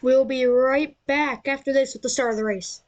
We'll be right back after this with the start of the race.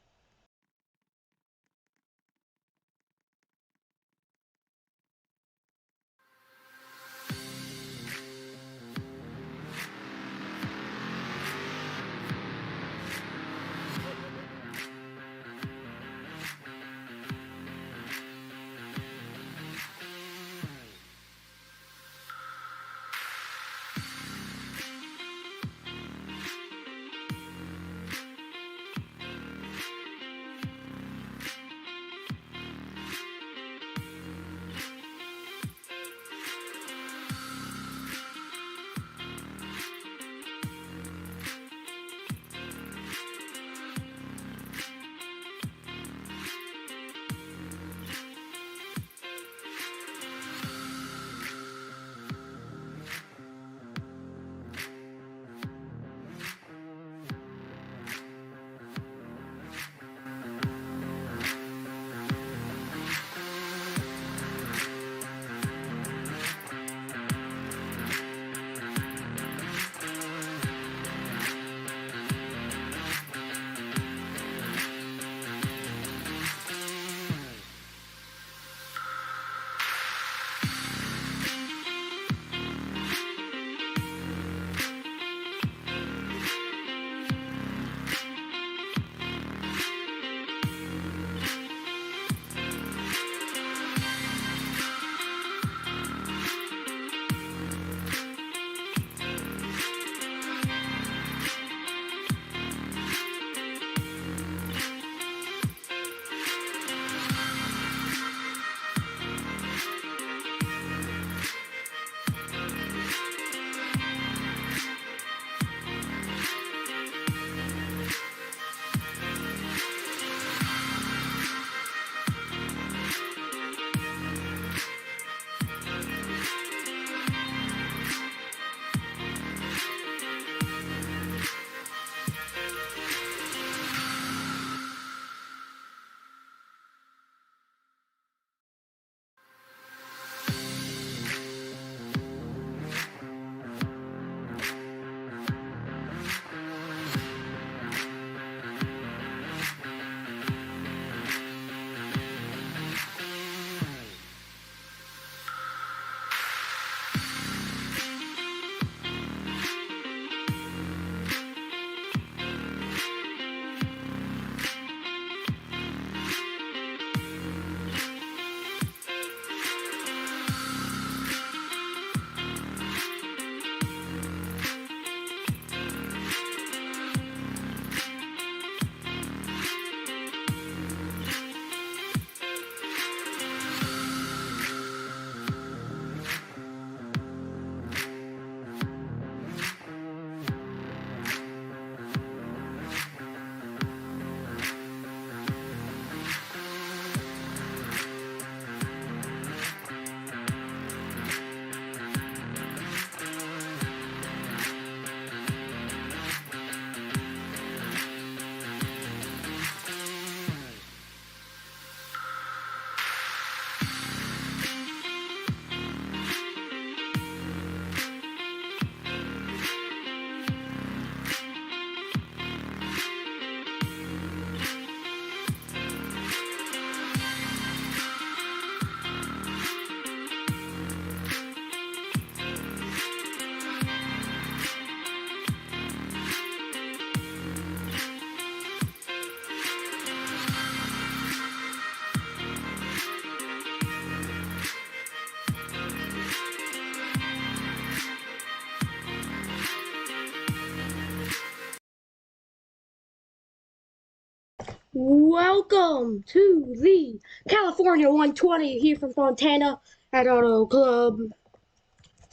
Welcome to the California 120 here from Fontana at Auto Club.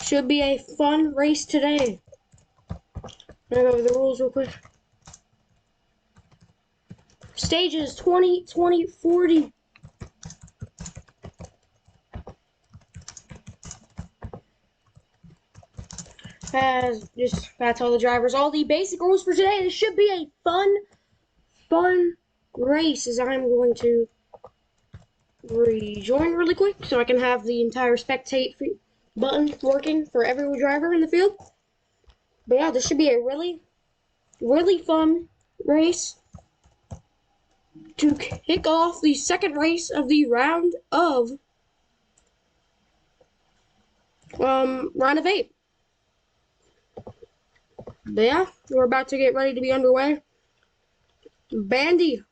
Should be a fun race today. I'm gonna go over the rules real quick. Stages 20, 20, 40. That's all the drivers. All the basic rules for today. This should be a fun race as I'm going to rejoin really quick so I can have the entire spectate button working for every driver in the field. But yeah, this should be a really fun race to kick off the second race of the round of 8. But yeah, we're about to get ready to be underway. Bandy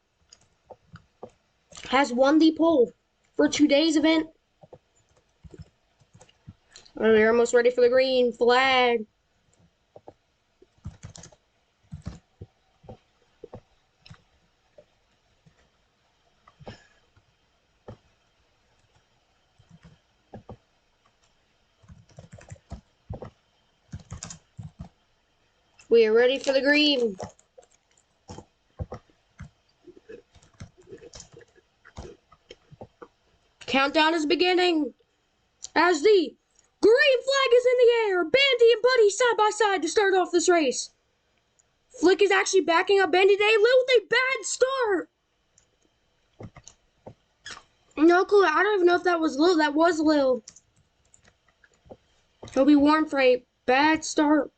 has won the pole for today's event. We're almost ready for the green flag. We are ready for the green. Countdown is beginning as the green flag is in the air. Bandy and Buddy side by side to start off this race. Flick is actually backing up Bandy today. Lil with a bad start. No clue. I don't even know if that was Lil. That was Lil. He'll be warned for a bad start.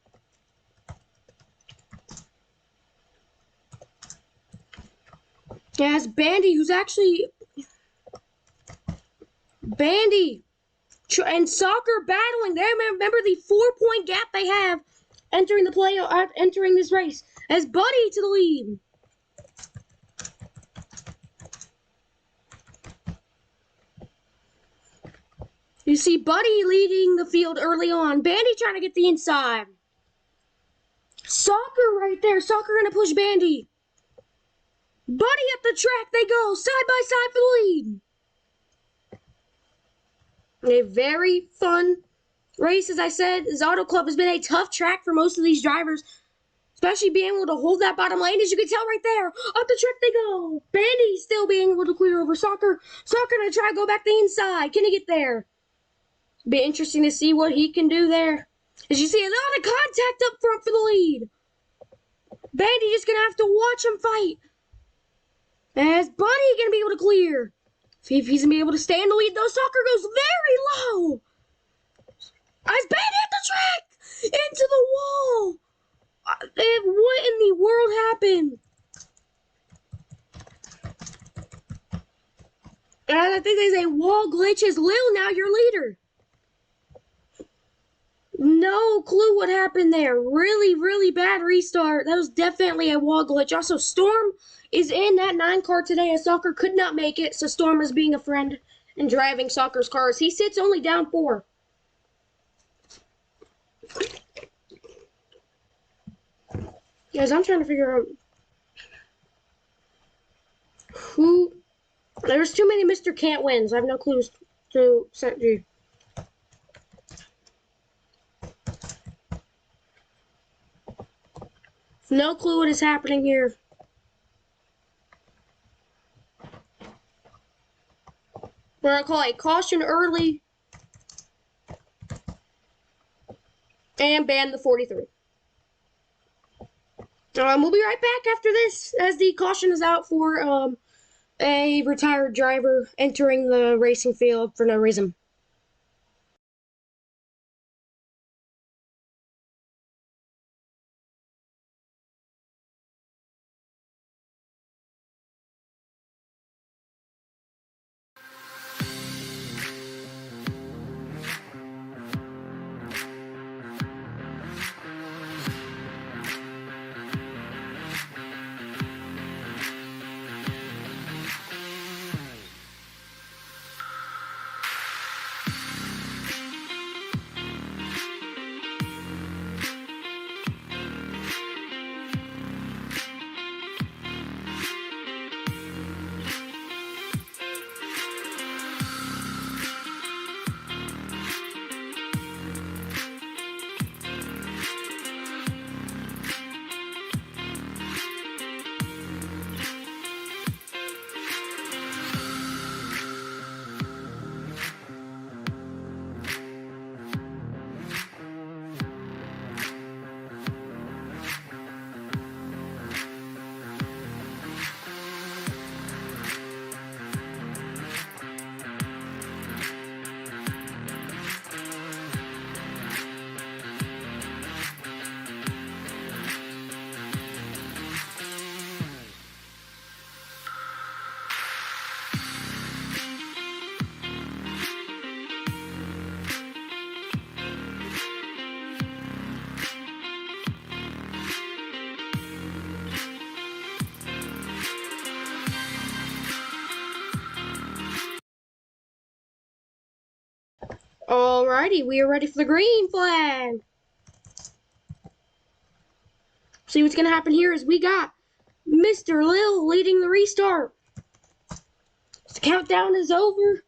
As Bandy, who's actually Bandy and Soccer battling. They remember the 4-point gap they have entering entering this race. As Buddy to the lead. You see Buddy leading the field early on. Bandy trying to get the inside. Soccer right there. Soccer gonna push Bandy. Buddy up the track they go, side by side for the lead. A very fun race, as I said. This Auto Club has been a tough track for most of these drivers, especially being able to hold that bottom lane, as you can tell right there. Up the track they go. Bandy still being able to clear over Soccer. Soccer gonna try to go back the inside. Can he get there? Be interesting to see what he can do there. As you see, a lot of contact up front for the lead. Bandy just gonna have to watch him fight. As Buddy gonna be able to clear. See if he's gonna be able to stay in the lead, though. Soccer goes very low. As Bandy hit the track into the wall. What in the world happened? I think there's a wall glitch. As Lil now your leader. No clue what happened there. Really bad restart. That was definitely a wall glitch. Also, Storm is in that 9 car today as Soccer could not make it, so Storm is being a friend and driving Soccer's cars. He sits only down 4. Guys, I'm trying to figure out who... There's too many Mr. Can't Wins. I have no clues to set G. No clue what is happening here. We're going to call a caution early and ban the 43. We'll be right back after this as the caution is out for a retired driver entering the racing field for no reason. Alrighty, we are ready for the green flag. See what's gonna happen here is we got Mr. Lil leading the restart. The countdown is over.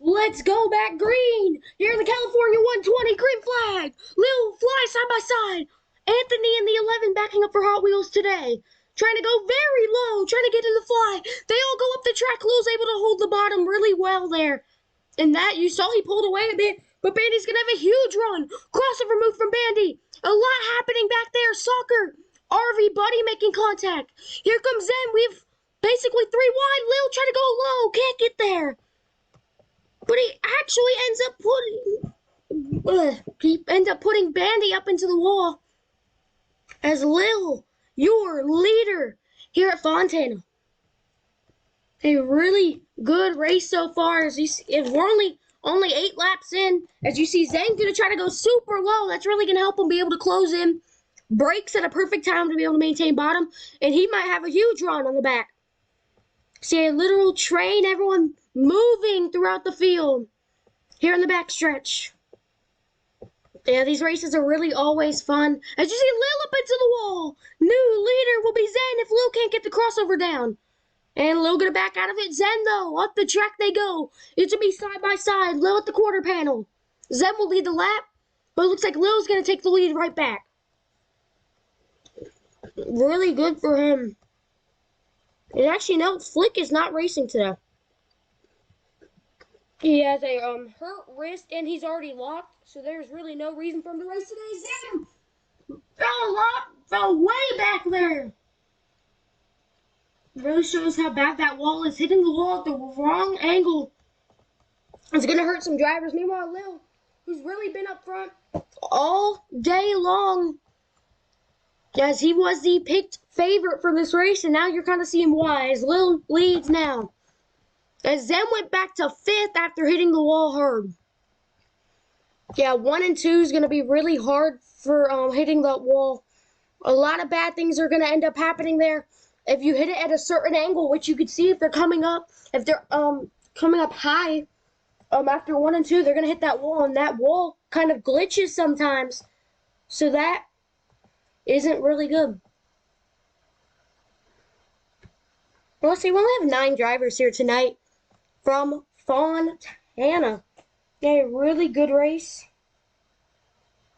Let's go back green. Here in the California 120 green flag. Lil fly side by side. Anthony in the 11 backing up for Hot Wheels today. Trying to go very low, trying to get in the fly. They all go up the track. Lil's able to hold the bottom really well there. And that, you saw he pulled away a bit, but Bandy's going to have a huge run. Crossover move from Bandy. A lot happening back there. Soccer. RV Buddy making contact. Here comes Zen. We've basically 3 wide. Lil trying to go low. Can't get there. But he actually ends up putting Bandy up into the wall as Lil, your leader here at Fontana. A really good race so far. As you see, we're only 8 laps in. As you see, Zhang's gonna try to go super low. That's really gonna help him be able to close in. Brakes at a perfect time to be able to maintain bottom, and he might have a huge run on the back. See a literal train, everyone moving throughout the field here in the back stretch. Yeah, these races are really always fun. As you see Lil up into the wall. New leader will be Zen if Lil can't get the crossover down. And Lil gonna back out of it. Zen, though, up the track they go. It's gonna be side by side. Lil at the quarter panel. Zen will lead the lap, but it looks like Lil's gonna take the lead right back. Really good for him. And actually, no, Flick is not racing today. He has a hurt wrist, and he's already locked, so there's really no reason for him to race today. Zen fell way back there. Really shows how bad that wall is. Hitting the wall at the wrong angle. It's going to hurt some drivers. Meanwhile, Lil, who's really been up front all day long, as he was the picked favorite for this race, and now you're kind of seeing why, as Lil leads now. As Zen went back to 5th after hitting the wall hard. Yeah, 1 and 2 is going to be really hard for hitting that wall. A lot of bad things are going to end up happening there. If you hit it at a certain angle, which you could see if they're coming up, if they're coming up high, after 1 and 2, they're going to hit that wall, and that wall kind of glitches sometimes. So that isn't really good. Well, let's see, we only have 9 drivers here tonight from Fontana. A really good race.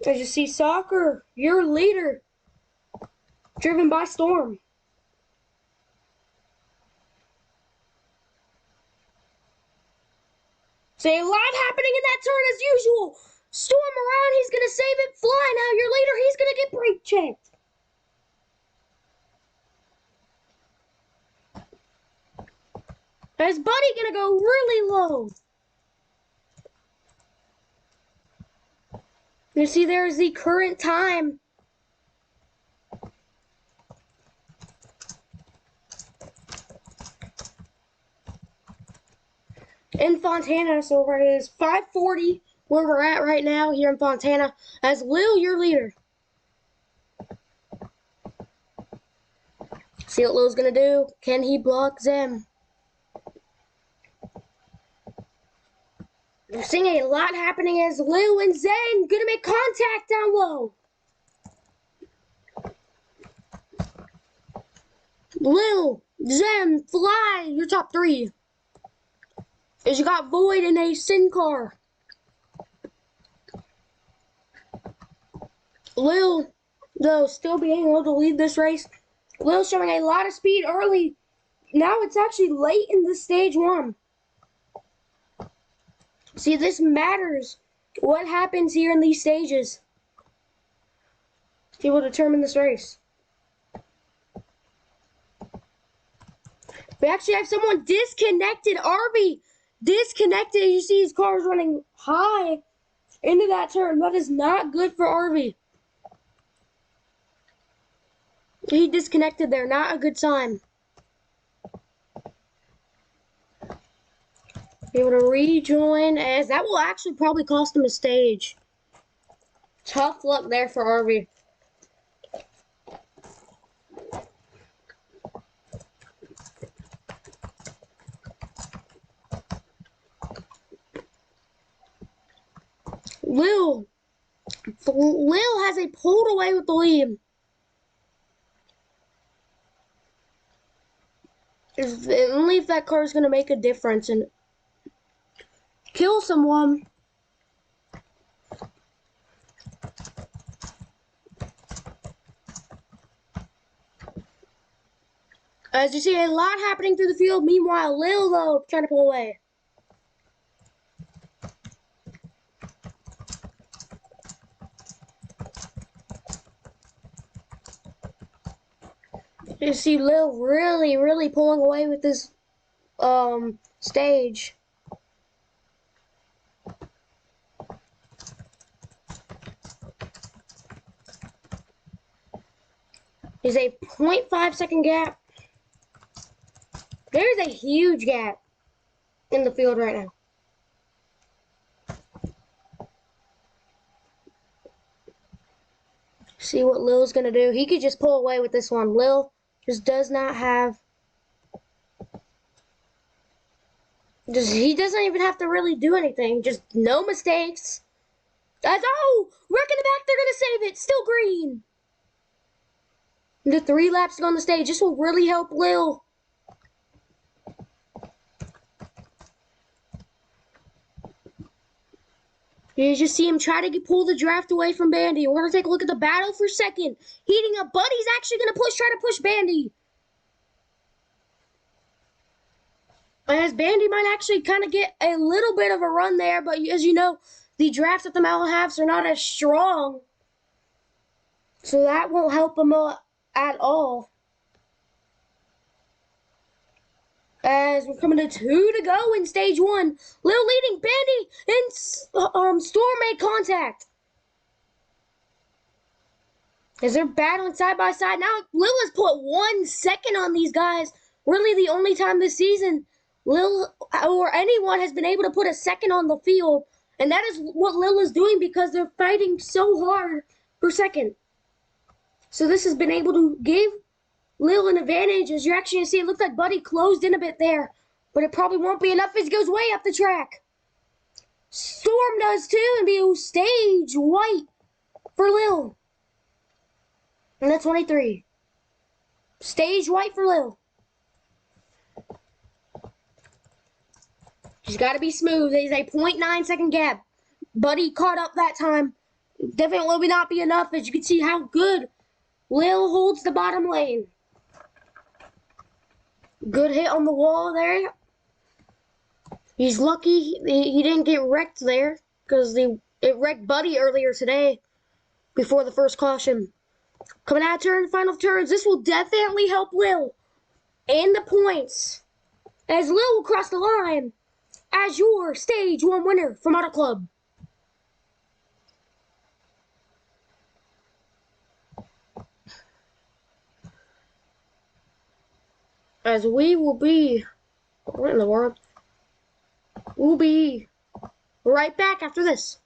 As you see, Soccer, your leader, driven by Storm. So a lot happening in that turn as usual. Storm around, he's going to save it. Fly now, your leader, he's going to get brake checked. As Buddy going to go really low. You see there's the current time. In Fontana, so it is 5:40 where we're at right now here in Fontana. As Lil, your leader. See what Lil's going to do. Can he block Zem? We're seeing a lot happening as Lil and Zen gonna make contact down low. Lil, Zen, Fly, your top 3. As you got Void in a Sin car. Lil, though, still being able to lead this race. Lil showing a lot of speed early. Now it's actually late in the stage 1. See, this matters. What happens here in these stages? He will determine this race. We actually have someone disconnected. RV disconnected. You see his car is running high into that turn. That is not good for RV. He disconnected there. Not a good sign. Be able to rejoin, as that will actually probably cost him a stage. Tough luck there for RV. Lil has a pulled away with the lead. Only if that car is going to make a difference and kill someone. As you see, a lot happening through the field. Meanwhile, Lil, though, trying to pull away. You see Lil really pulling away with this stage. There's a 0.5 second gap. There's a huge gap in the field right now. See what Lil's gonna do. He could just pull away with this one. Lil just does not have. He doesn't even have to really do anything. Just no mistakes. Wreck in the back. They're gonna save it. Still green. The 3 laps to go on the stage. This will really help Lil. You just see him try to pull the draft away from Bandy. We're going to take a look at the battle for second. Heating up. Buddy's actually going to try to push Bandy. As Bandy might actually kind of get a little bit of a run there, but as you know, the drafts at the Mile Halves are not as strong. So that won't help him at all. As we're coming to 2 to go in stage 1. Lil leading. Bandy and Storm made contact. As they're battling side by side. Now Lil has put 1 second on these guys. Really the only time this season Lil or anyone has been able to put a second on the field. And that is what Lil is doing because they're fighting so hard for second. So this has been able to give Lil an advantage. As you're actually going to see, it looks like Buddy closed in a bit there. But it probably won't be enough as he goes way up the track. Storm does too, and be stage white for Lil. And that's 23. Stage white for Lil. She's got to be smooth. There's a 0.9 second gap. Buddy caught up that time. Definitely will not be enough, as you can see how good Lil holds the bottom lane. Good hit on the wall there. He's lucky he didn't get wrecked there because it wrecked Buddy earlier today before the first caution. Coming out of turn, final turns. This will definitely help Lil and the points as Lil will cross the line as your stage 1 winner from Auto Club. As we will be, what in the world? We'll be right back after this.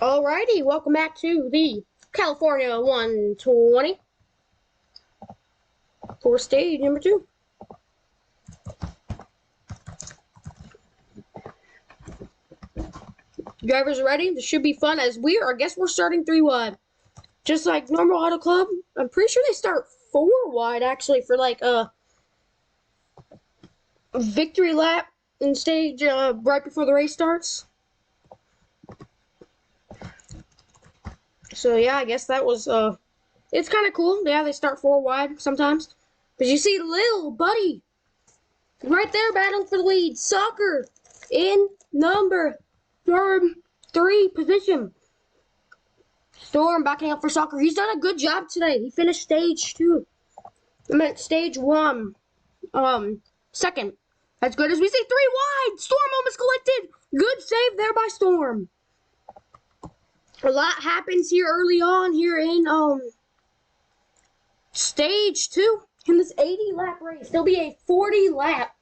Alrighty, welcome back to the California 120 for stage number 2. Drivers are ready. This should be fun as I guess we're starting 3 wide. Just like normal auto club. I'm pretty sure they start 4 wide actually for like a victory lap in stage right before the race starts. So yeah, I guess that was it's kind of cool. Yeah, they start 4 wide sometimes. But you see Lil Buddy right there battling for the lead. Soccer in number 3 position. Storm backing up for Soccer. He's done a good job today. He finished stage 2. I meant stage 1. Second. As good as we see 3 wide. Storm almost collected. Good save there by Storm. A lot happens here early on here in stage 2 in this 80 lap race. There'll be a 40 lap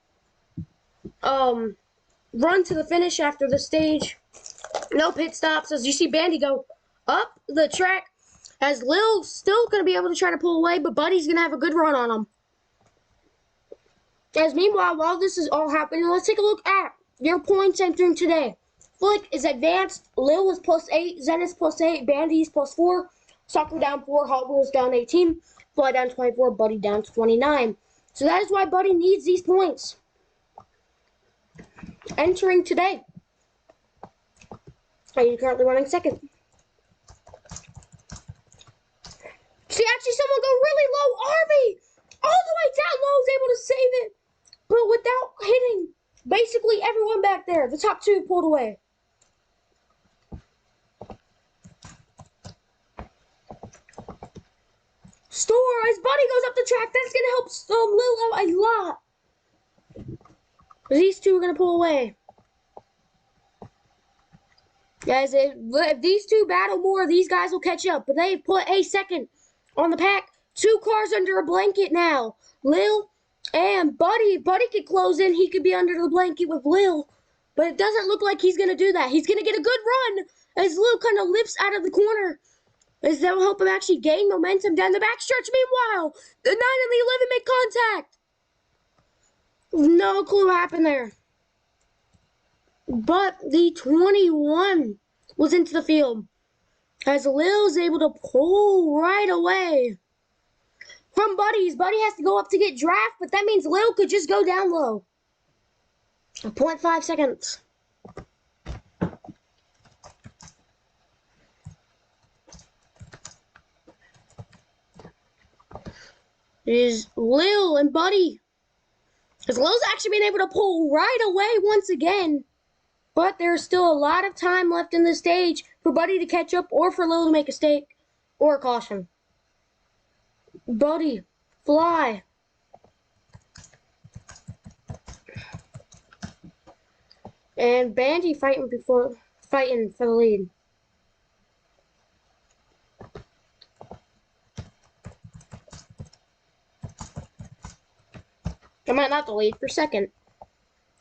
run to the finish after the stage. No pit stops as you see Bandy go up the track as Lil's still going to be able to try to pull away, but Buddy's going to have a good run on him. As meanwhile, while this is all happening, let's take a look at your points entering today. Flick is advanced. Lil is +8. Zen is +8. Bandy is +4. Soccer down 4. Hot Wheels down 18. Fly down 24. Buddy down 29. So that is why Buddy needs these points entering today. Are you currently running second? See, actually, someone go really low. Arby, all the way down low, is able to save it, but without hitting basically everyone back there. The top 2 pulled away. Store, as Buddy goes up the track, that's going to help Lil out a lot. These 2 are going to pull away. Guys, if these 2 battle more, these guys will catch up. But they've put a second on the pack. 2 cars under a blanket now. Lil and Buddy. Buddy could close in. He could be under the blanket with Lil. But it doesn't look like he's going to do that. He's going to get a good run as Lil kind of lifts out of the corner. As that will help him actually gain momentum down the backstretch. Meanwhile, the 9 and the 11 make contact. No clue what happened there. But the 21 was into the field. As Lil's able to pull right away from Buddy's. Buddy has to go up to get draft, but that means Lil could just go down low. 0.5 seconds. It is Lil and Buddy. As Lil's actually been able to pull right away once again. But there's still a lot of time left in the stage for Buddy to catch up or for Lil to make a mistake or a caution. Buddy, fly. And Bandy fighting for the lead. I might not the lead for second.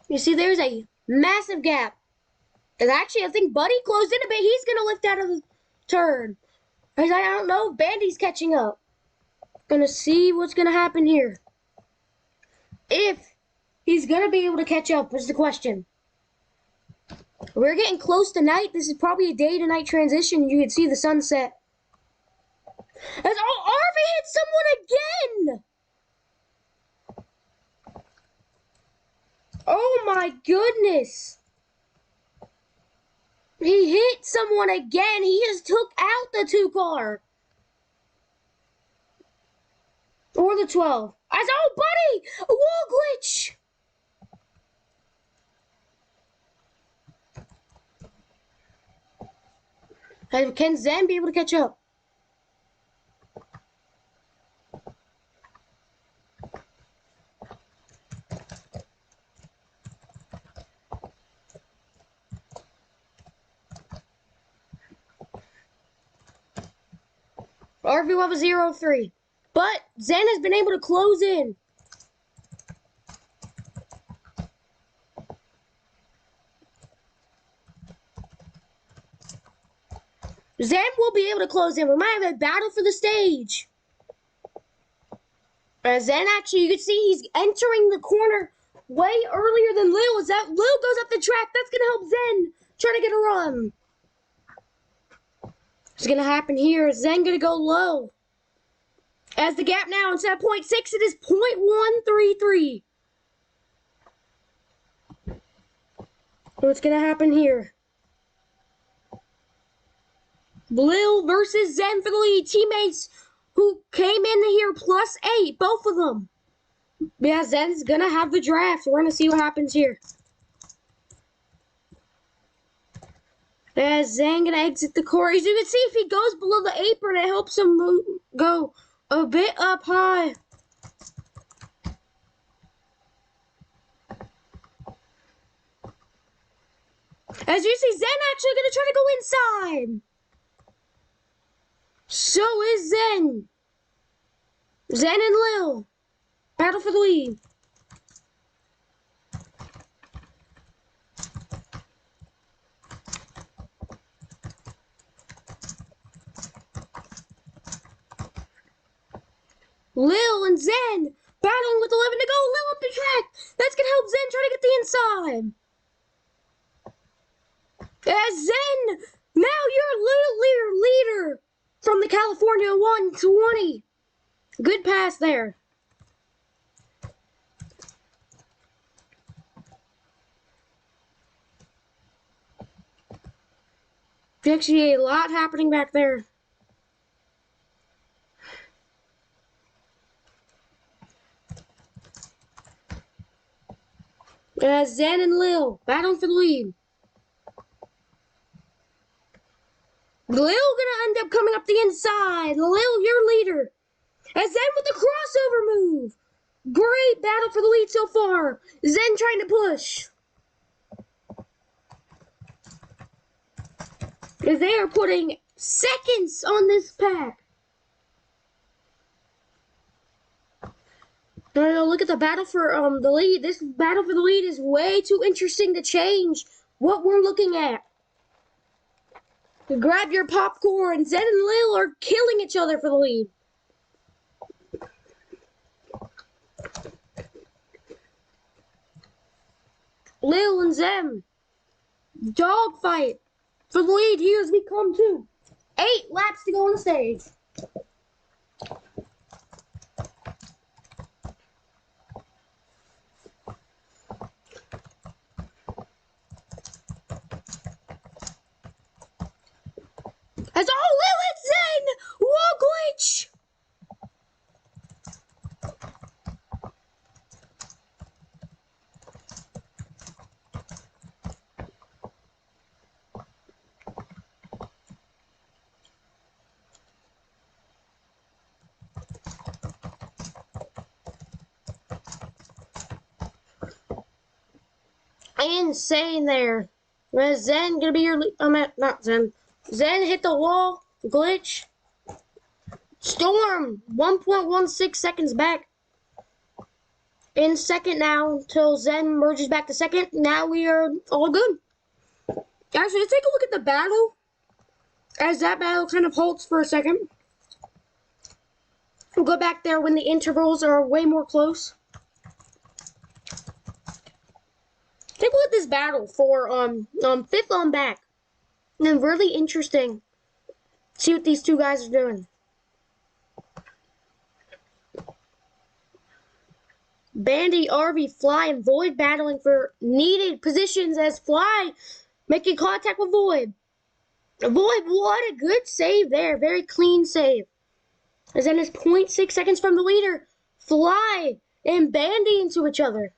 You see, there's a massive gap. And actually, I think Buddy closed in a bit. He's going to lift out of the turn. I don't know if Bandy's catching up. Gonna see what's going to happen here. If he's going to be able to catch up is the question. We're getting close to night. This is probably a day-to-night transition. You can see the sunset. As Arby hit someone again! Oh my goodness! He hit someone again. He just took out the 2 car. Or the 12. Buddy! A wall glitch! Can Zen be able to catch up? RV will have a 0-3. But Zen has been able to close in. Zen will be able to close in. We might have a battle for the stage. Zen actually, you can see he's entering the corner way earlier than Lil. As that Lil goes up the track, that's going to help Zen try to get a run. What's going to happen here? Is Zen going to go low? As the gap now, instead of 0.6, it is 0.133. What's going to happen here? Lil versus Zen for the lead. Teammates who came in here +8, both of them. Yeah, Zen's going to have the draft. We're going to see what happens here. As Zen going to exit the court. As you can see, if he goes below the apron, it helps him go a bit up high. As you see, Zen actually going to try to go inside. So is Zen. Zen and Lil. Battle for the lead. Lil and Zen battling with 11 to go. Lil up the track. That's going to help Zen try to get the inside. As Zen, now you're little leader from the California 120. Good pass there. Actually, a lot happening back there. Zen and Lil battling for the lead. Lil gonna end up coming up the inside. Lil, your leader. As Zen with the crossover move. Great battle for the lead so far. Zen trying to push. As they are putting seconds on this pack. Look at the battle for the lead. This battle for the lead is way too interesting to change what we're looking at. Grab your popcorn. Zen and Lil are killing each other for the lead. Lil and Zen. Dogfight for the lead. Here as we come to 8 laps to go on the stage. As Lil and Zen! Whoa, glitch! Insane there. Zen gonna be your not Zen. Zen hit the wall. Glitch. Storm 1.16 seconds back. In second now until Zen merges back to second. Now we are all good. Actually, let's take a look at the battle. As that battle kind of halts for a second. We'll go back there when the intervals are way more close. Take a look at this battle for 5th on back. And really interesting. See what these two guys are doing. Bandy, RV, Fly, and Void battling for needed positions as Fly making contact with Void. Void, what a good save there. Very clean save. As then is 0.6 seconds from the leader. Fly and Bandy into each other.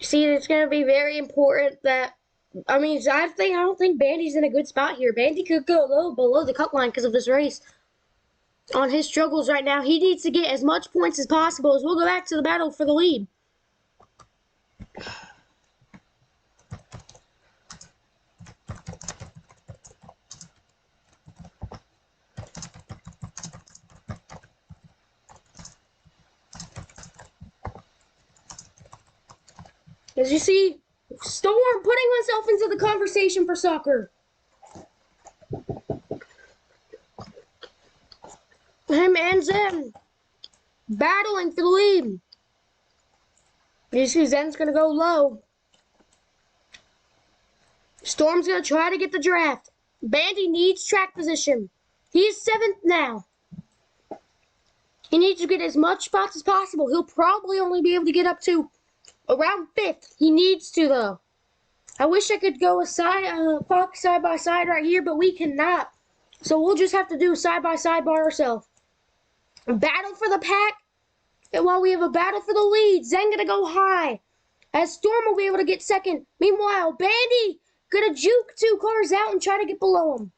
See, it's going to be very important that, I don't think Bandy's in a good spot here. Bandy could go low below the cut line because of this race. On his struggles right now, he needs to get as much points as possible as we'll go back to the battle for the lead. As you see, Storm putting himself into the conversation for soccer. Him and Zen battling for the lead. You see Zen's going to go low. Storm's going to try to get the draft. Bandy needs track position. He's 7th now. He needs to get as much spots as possible. He'll probably only be able to get up to around 5th. He needs to, though. I wish I could go Fox side by side right here, but we cannot. So we'll just have to do side by side by ourselves. Battle for the pack. And while we have a battle for the lead, Zen gonna go high. As Storm will be able to get 2nd. Meanwhile, Bandy gonna juke 2 cars out and try to get below him.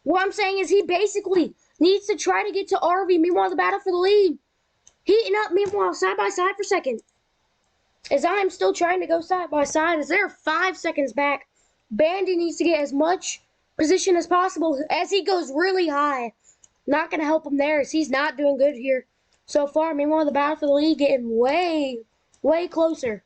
What I'm saying is he basically needs to try to get to RV. Meanwhile, the battle for the lead. Heating up, meanwhile, side by side for 2nd. As I'm still trying to go side by side, as they're 5 seconds back. Bandy needs to get as much position as possible as he goes really high. Not going to help him there as he's not doing good here so far. Meanwhile, the battle for the lead getting way, way closer.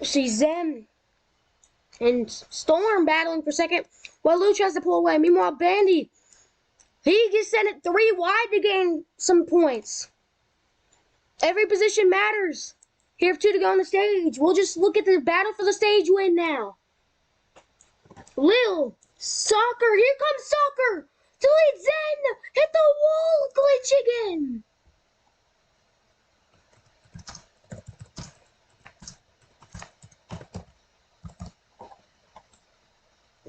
See Zen and Storm battling for 2nd while Lou tries to pull away. Meanwhile, Bandy, he gets sent it 3 wide to gain some points. Every position matters. Here have 2 to go on the stage. We'll just look at the battle for the stage win now. Lil, Soccer, here comes Soccer to lead Zen. Hit the wall, glitch again.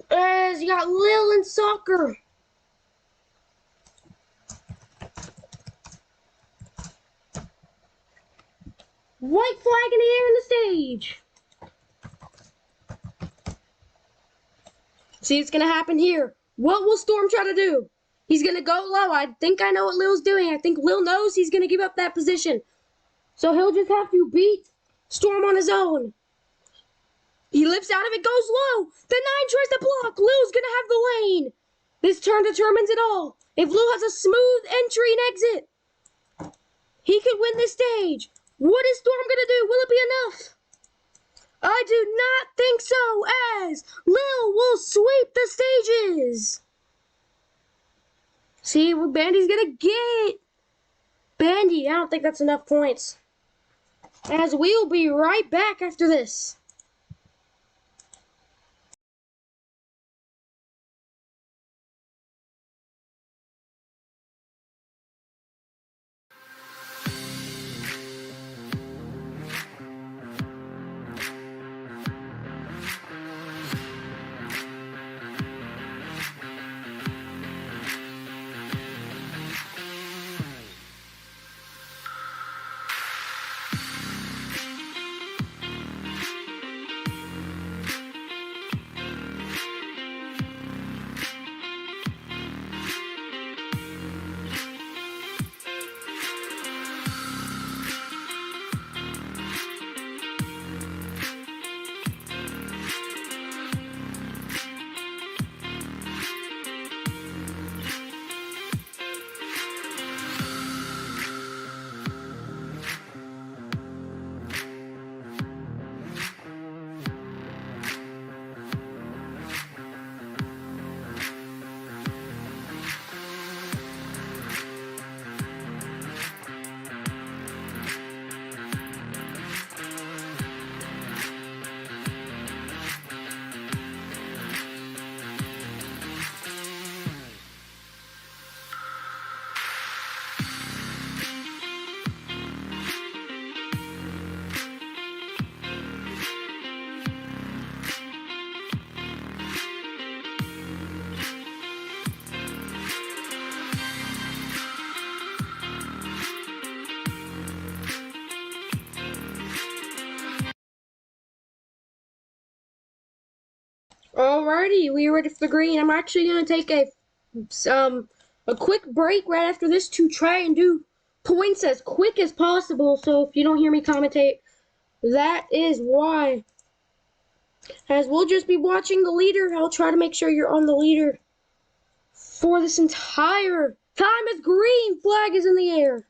As you got Lil and Soccer. White flag in the air in the stage. See what's going to happen here. What will Storm try to do? He's going to go low. I think I know what Lil's doing. I think Lil knows he's going to give up that position. So he'll just have to beat Storm on his own. He lifts out of it, goes low. The 9 tries to block. Lil's going to have the lane. This turn determines it all. If Lil has a smooth entry and exit, he could win this stage. What is Storm going to do? Will it be enough? I do not think so, as Lil will sweep the stages. See what Bandy's going to get. Bandy, I don't think that's enough points. As we'll be right back after this. Alrighty, we are ready for the green. I'm actually going to take a quick break right after this to try and do points as quick as possible. So if you don't hear me commentate, that is why. As we'll just be watching the leader. I'll try to make sure you're on the leader for this entire Time is green. Flag is in the air.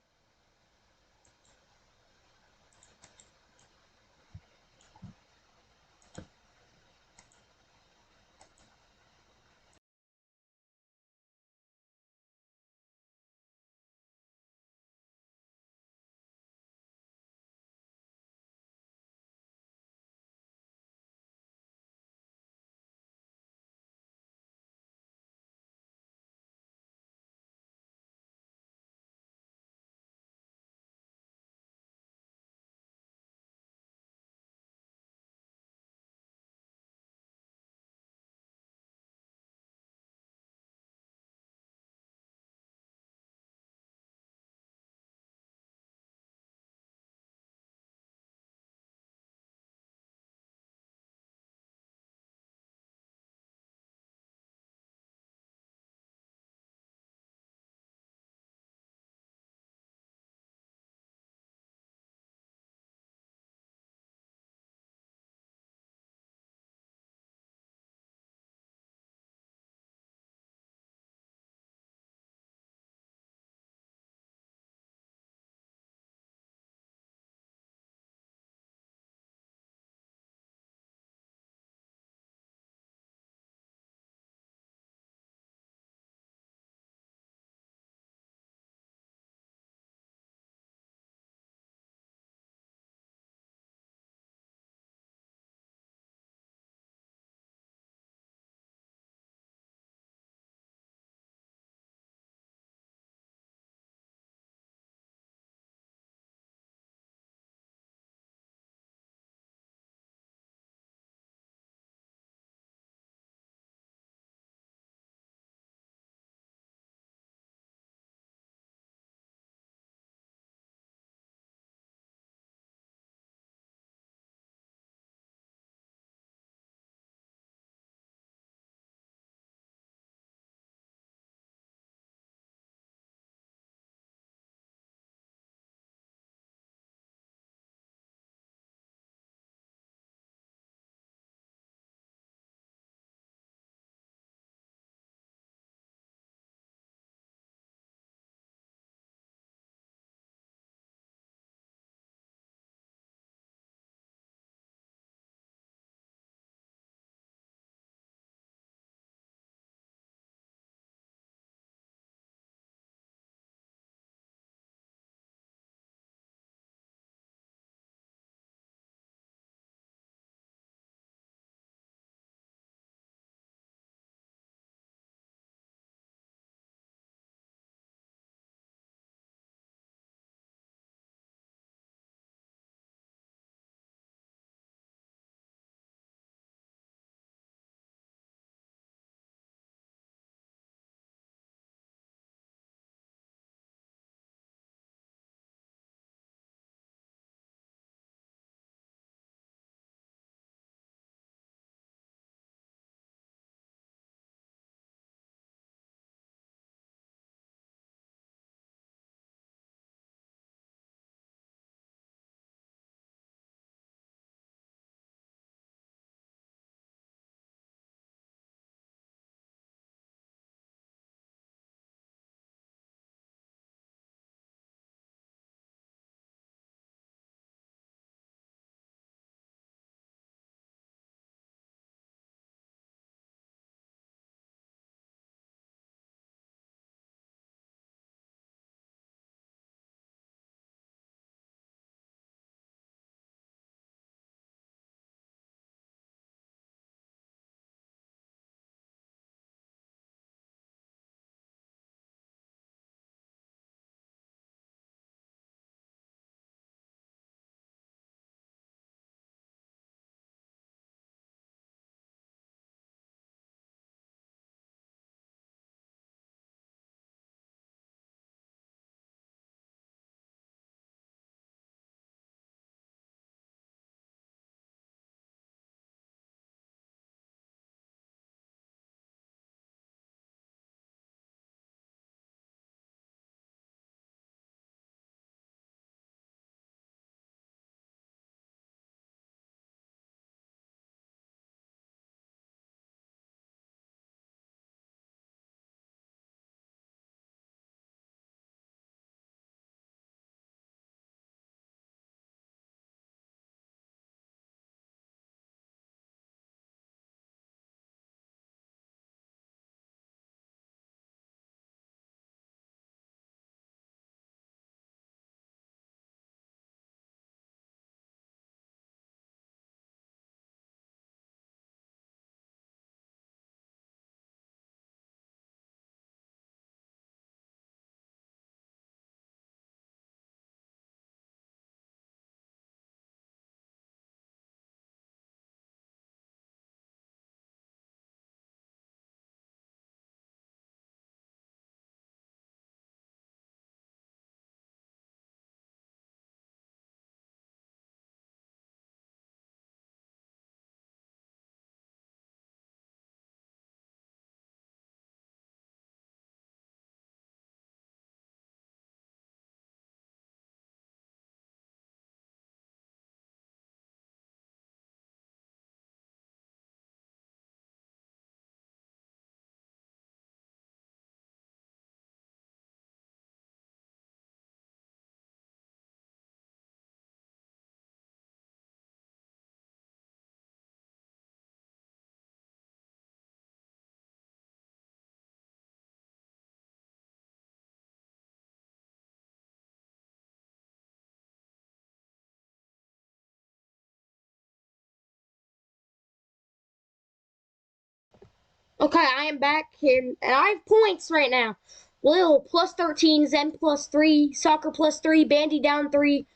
Okay, I am back here, and I have points right now. Lil plus 13, Zen plus 3, Soccer plus 3, Bandy down 3,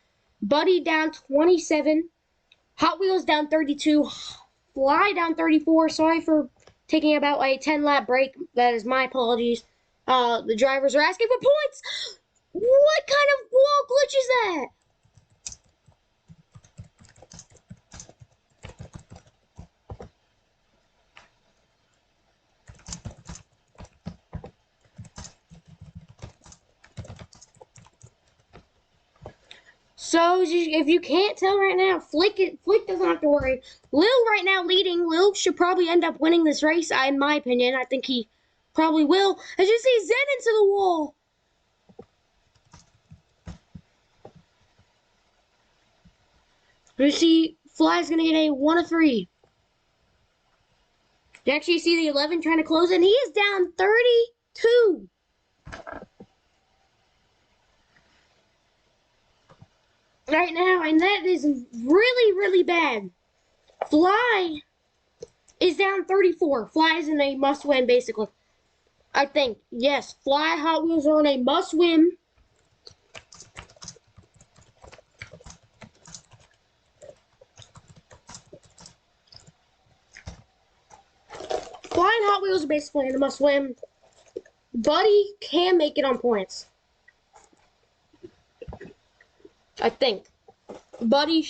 Buddy down 27, Hot Wheels down 32, Fly down 34. Sorry for taking about a 10-lap break. That is my apologies. The drivers are asking for points. What kind of wall glitch is that? So if you can't tell right now, Flick doesn't have to worry. Lil right now leading. Lil should probably end up winning this race, in my opinion. I think he probably will. As you see Zen into the wall. You see Fly's gonna get a 1 of 3. You actually see the 11 trying to close, and he is down 32. Right now, and that is really, really bad. Fly is down 34. Fly is in a must-win, basically. I think. Yes, Fly Hot Wheels are in a must-win. Fly and Hot Wheels are basically in a must-win. Buddy can make it on points. I think. Buddy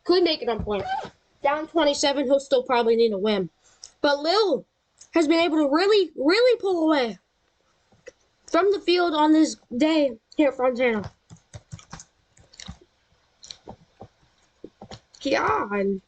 could make it on points. Down 27, he'll still probably need a win. But Lil has been able to really, really pull away from the field on this day here at Fontana. God.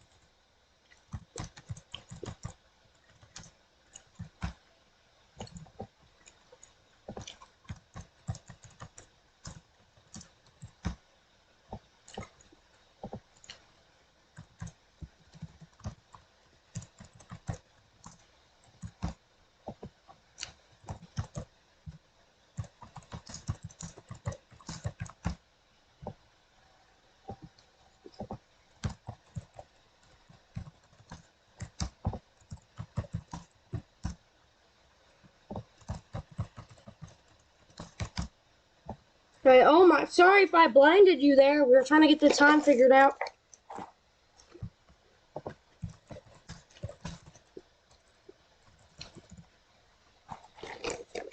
Right, oh my, sorry if I blinded you there. We were trying to get the time figured out.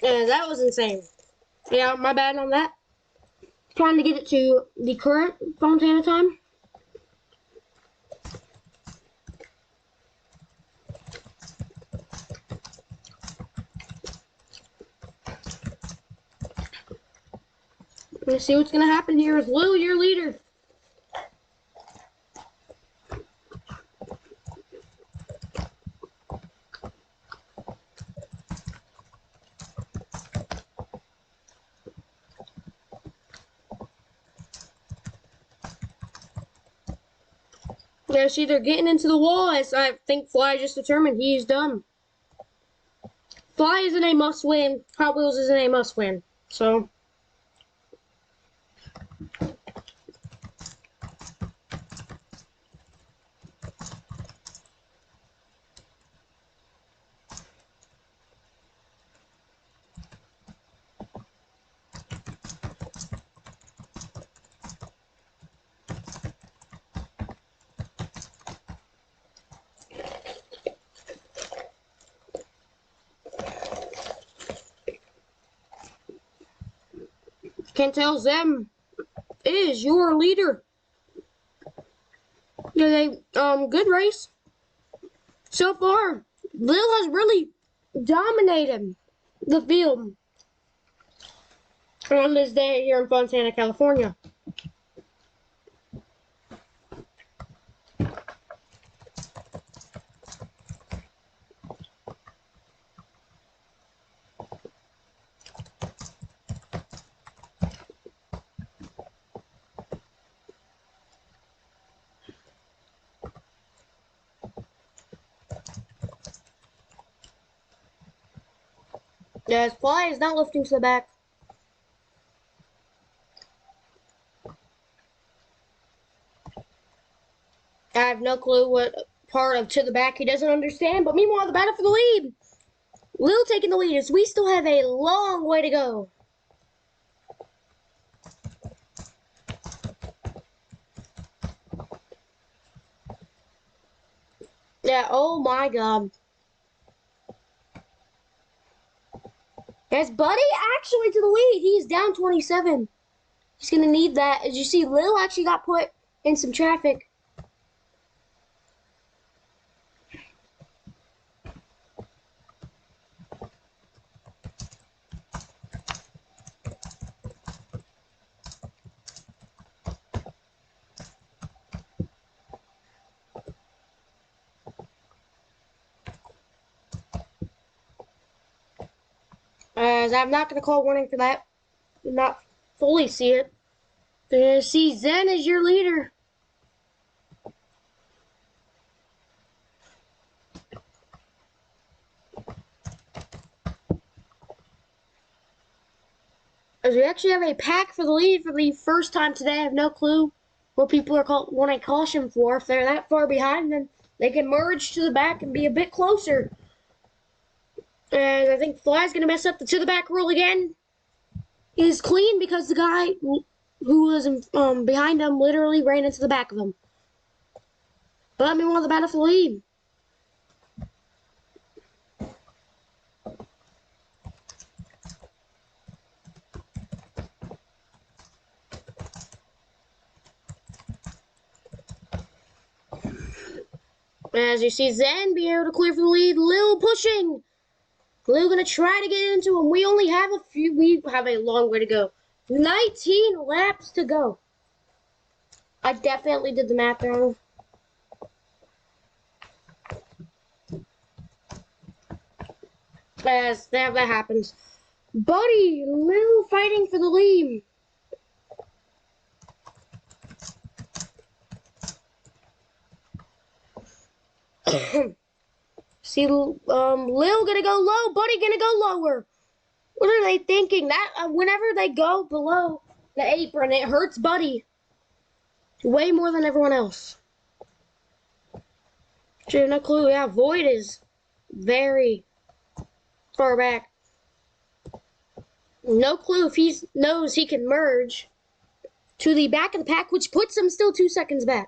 Yeah, that was insane. Yeah, my bad on that. Trying to get it to the current Fontana time. Let's see what's going to happen here with Lil, your leader. Yeah, see, they're getting into the wall as I think Fly just determined he's done. Fly isn't a must-win. Hot Wheels isn't a must-win. So... Can tell Zem is your leader. Yeah, good race. So far, Lil has really dominated the field on this day here in Fontana, California. Yeah, his Fly is not lifting to the back. I have no clue what part of to the back he doesn't understand, but meanwhile, the battle for the lead. Lil taking the lead as we still have a long way to go. Yeah, oh my god. As Buddy actually to the lead. He's down 27. He's going to need that. As you see, Lil actually got put in some traffic. As I'm not going to call warning for that. Did not fully see it. There, see Zen as your leader. As we actually have a pack for the lead for the first time today. I have no clue what people are wanting caution for. If they're that far behind, then they can merge to the back and be a bit closer. And I think Fly's going to mess up the to the back rule again. He's clean because the guy who was behind him literally ran into the back of him. But let me want the battle for the lead. As you see Zen being able to clear for the lead, Lil pushing. Lil gonna try to get into him. We only have we have a long way to go. 19 laps to go. I definitely did the math wrong. As that happens. Buddy, Lil fighting for the lead. See, Lil gonna go low, Buddy gonna go lower. What are they thinking? That whenever they go below the apron, it hurts Buddy way more than everyone else. I have no clue. Yeah, Void is very far back. No clue if he knows he can merge to the back of the pack, which puts him still 2 seconds back.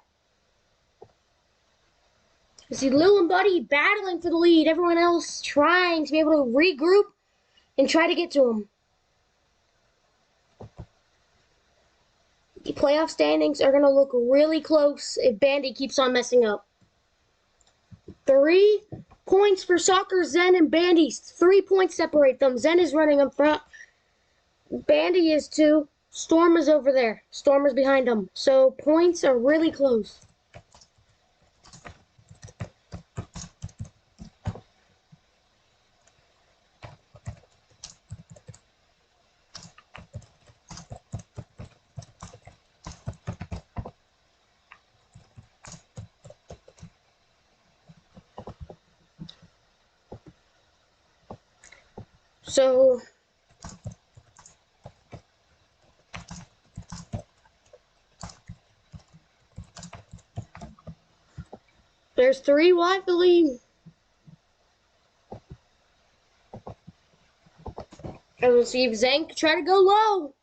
You see Lil and Buddy battling for the lead. Everyone else trying to be able to regroup and try to get to him. The playoff standings are going to look really close if Bandy keeps on messing up. 3 points for Soccer, Zen, and Bandy. 3 points separate them. Zen is running up front. Bandy is 2. Storm is over there. Storm is behind him. So points are really close. So there's 3 wide the lead. And we'll see if Zen can try to go low.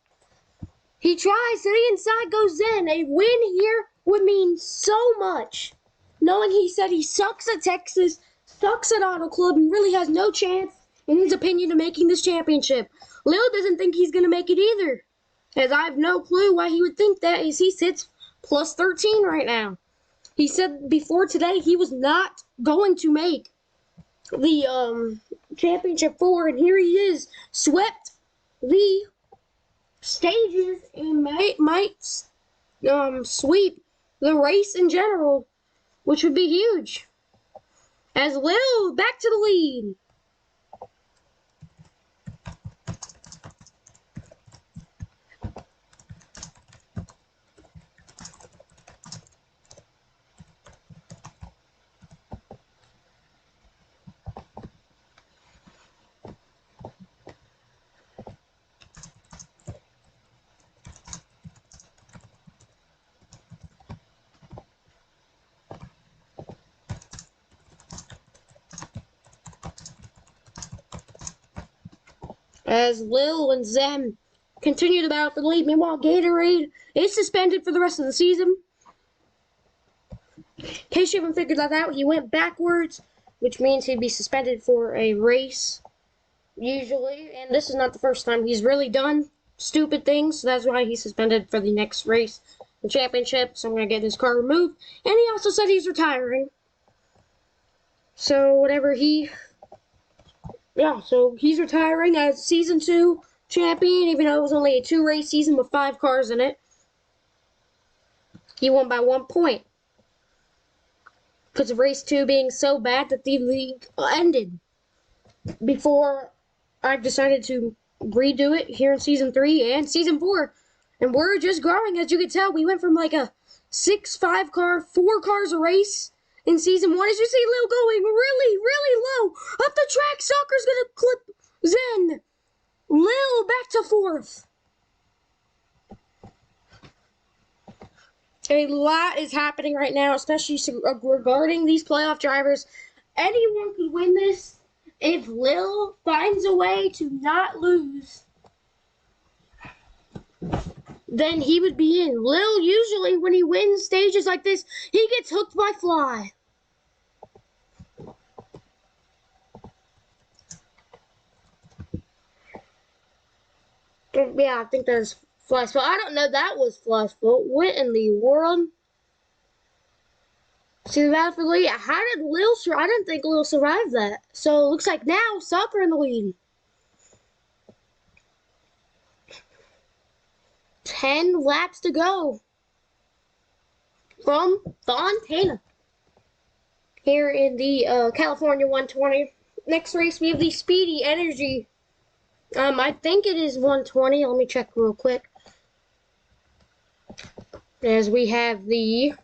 He tries. To the inside goes Zen. A win here would mean so much. Knowing he said he sucks at Texas, sucks at Auto Club, and really has no chance, in his opinion, of making this championship. Lil doesn't think he's going to make it either. As I have no clue why he would think that, as he sits plus 13 right now. He said before today he was not going to make the championship 4, and here he is, swept the stages and might sweep the race in general, which would be huge. As Lil back to the lead. as Lil and Zen continue the battle for the lead. Meanwhile, Gatorade is suspended for the rest of the season. In case you haven't figured that out, he went backwards, which means he'd be suspended for a race, usually. And this is not the first time he's really done stupid things, so that's why he's suspended for the next race, the championship. So I'm going to get his car removed. And he also said he's retiring. So so he's retiring as Season 2 champion, even though it was only a 2-race season with 5 cars in it. He won by 1 point. Because of race 2 being so bad that the league ended before I've decided to redo it here in Season 3 and Season 4. And we're just growing, as you can tell. We went from like a 6-5 car, 4 cars a race in Season 1. As you see Lil going really, really low up the track. Soccer's going to clip Zen. Lil back to 4th. A lot is happening right now, especially regarding these playoff drivers. Anyone could win this if Lil finds a way to not lose. Then he would be in. Lil, usually when he wins stages like this, he gets hooked by Fly. Yeah, I think that's Fly's fault. I don't know that was Fly's fault. What in the world? See the battle for the lead. How did Lil survive? I didn't think Lil survived that. So it looks like now Soccer in the lead. 10 laps to go from Fontana here in the California 120. Next race we have the Speedy Energy. I think it is 120. Let me check real quick. As we have the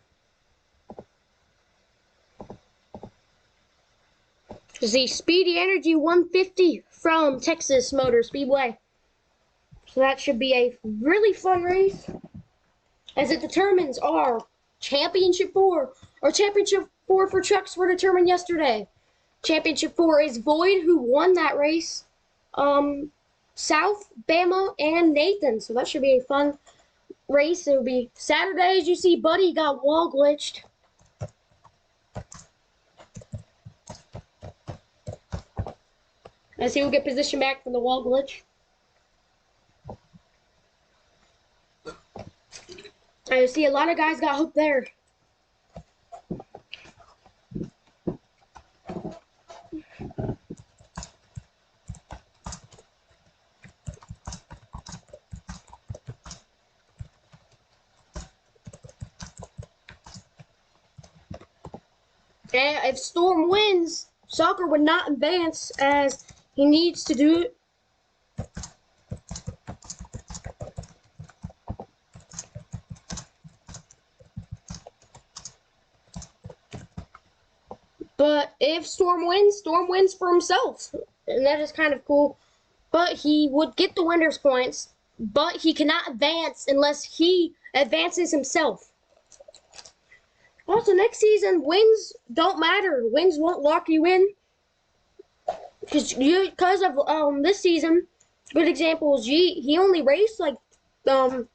Speedy Energy 150 from Texas Motor Speedway. So that should be a really fun race, as it determines our Championship 4. Our Championship 4 for trucks were determined yesterday. Championship 4 is Void, who won that race. South, Bama, and Nathan. So that should be a fun race. It will be Saturday. As you see, Buddy got wall glitched. As he will get position back from the wall glitch. I see a lot of guys got hooked there. And if Storm wins, Soccer would not advance as he needs to do it. But if Storm wins for himself. And that is kind of cool. But he would get the winner's points. But he cannot advance unless he advances himself. Also, next season, wins don't matter. Wins won't lock you in. Because of this season, good example is he only raced like 2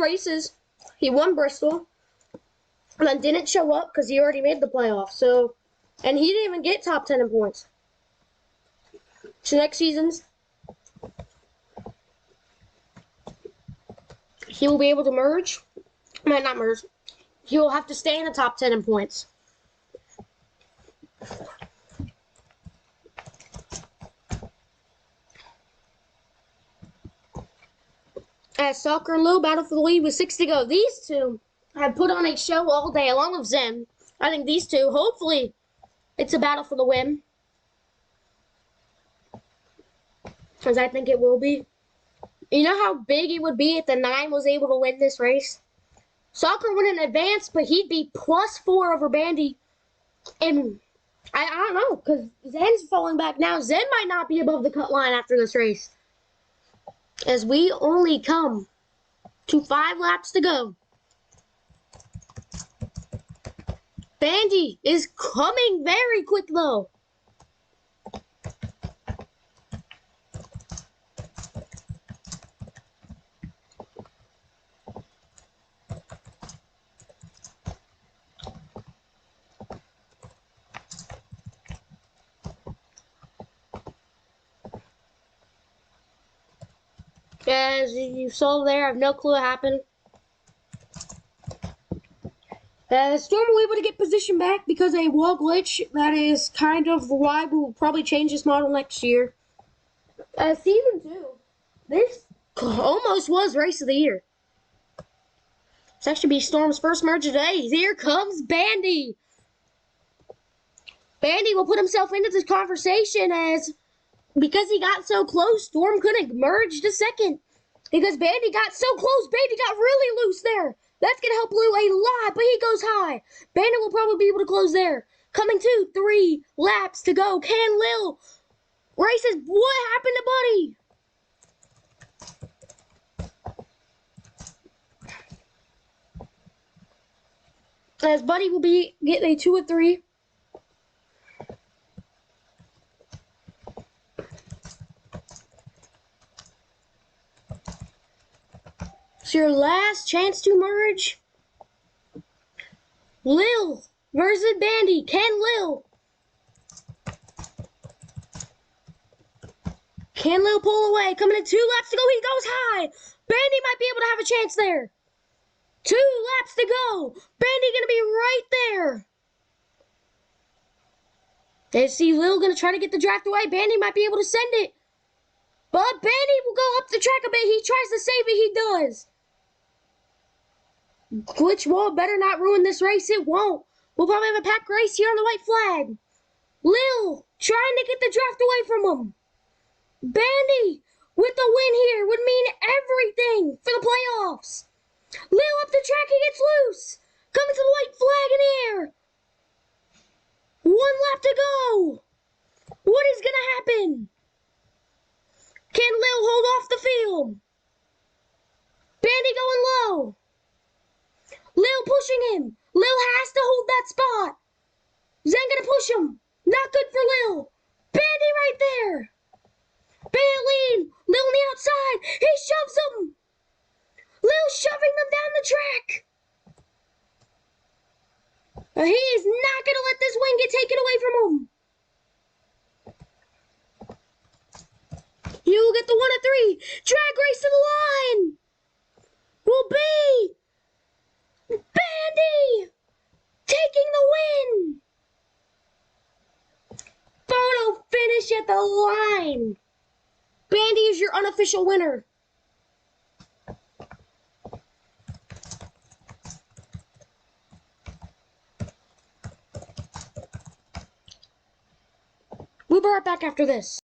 races. He won Bristol. And then didn't show up because he already made the playoffs. So, and he didn't even get top 10 in points. So next season's, he will be able to merge. Not merge. He will have to stay in the top 10 in points. As Soccer and Lil battle for the lead with 6 to go. These two have put on a show all day along with Zen. I think these two, hopefully, it's a battle for the win. Because I think it will be. You know how big it would be if the 9 was able to win this race? Soccer wouldn't advance, but he'd be +4 over Bandy. And I don't know, because Zen's falling back now. Zen might not be above the cut line after this race. As we only come to 5 laps to go. Bandy is coming very quick, though. As you saw there, I have no clue what happened. Storm will be able to get position back because of a wall glitch. That is kind of why we will probably change this model next year. Season 2. This almost was Race of the Year. It's actually be Storm's first merge today. Here comes Bandy. Bandy will put himself into this conversation as because he got so close, Storm couldn't merge to second. Because Bandy got so close, Bandy got really loose there. That's going to help Lou a lot, but he goes high. Bandy will probably be able to close there. Coming to 3 laps to go. Can Lil races? What happened to Buddy? As Buddy will be getting a 2 of 3. It's your last chance to merge. Lil versus Bandy. Can Lil pull away? Coming in 2 laps to go. He goes high. Bandy might be able to have a chance there. 2 laps to go. Bandy gonna be right there. They see Lil gonna try to get the draft away. Bandy might be able to send it. But Bandy will go up the track a bit. He tries to save it. He does. Glitch wall better not ruin this race. It won't. We'll probably have a pack race here on the white flag. Lil trying to get the draft away from him. Bandy with the win here would mean everything for the playoffs. Lil up the track. He gets loose. Coming to the white flag in the air. 1 lap to go. What is going to happen? Can Lil hold off the field? Bandy going low. Lil pushing him. Lil has to hold that spot. Zen gonna push him. Not good for Lil. Bandy right there. Baleen. Lil on the outside. He shoves him. Lil shoving them down the track. He is not gonna let this win get taken away from him. He will get the 1 of 3. Drag race to the line. Will be Bandy taking the win. Photo finish at the line. Bandy is your unofficial winner. We'll be right back after this.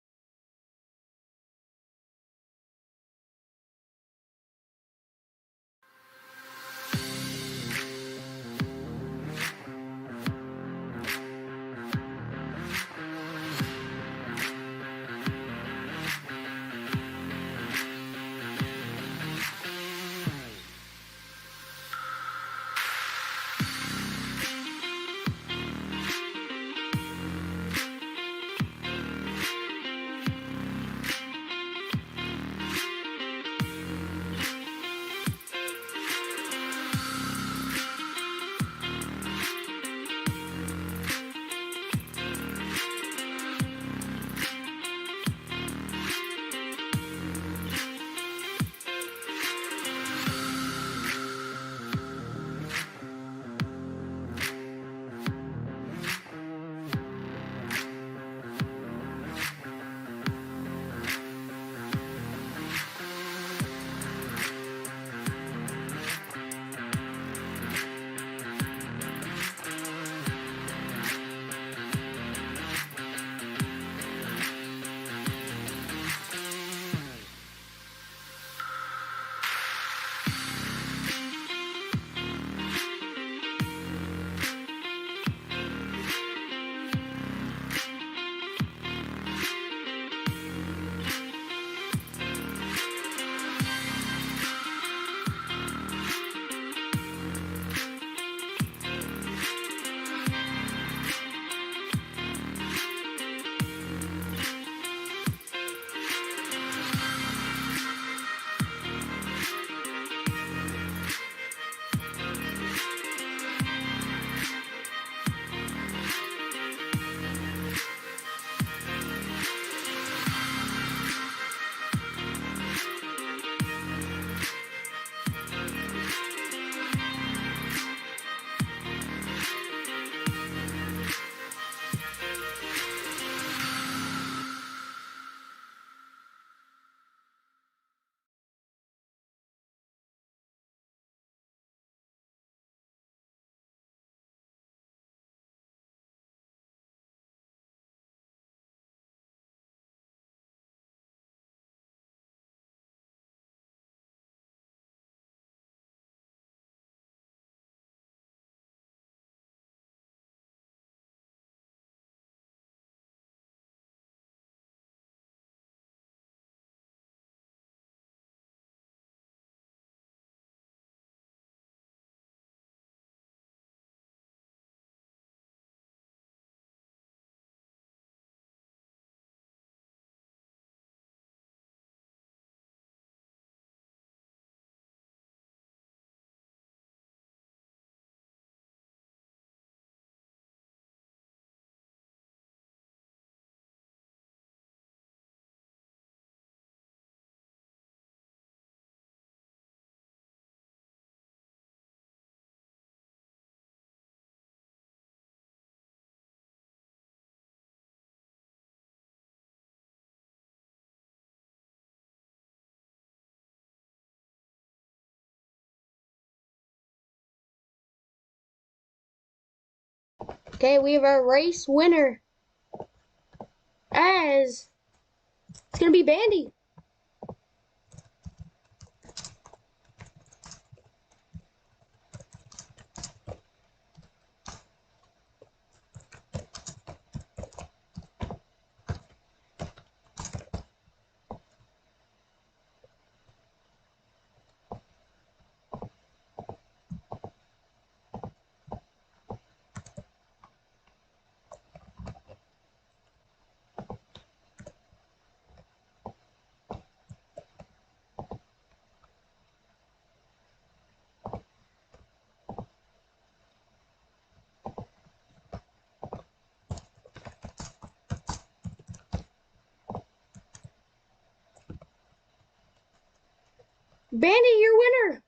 Okay, we have a race winner. As it's gonna be Bandy. Bandy, your winner.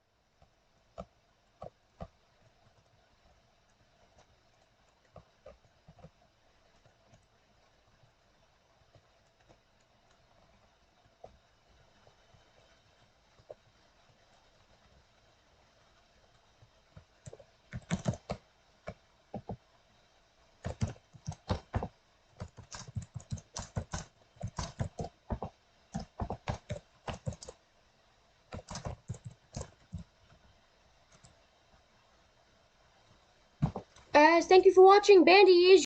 As thank you for watching. Bandy is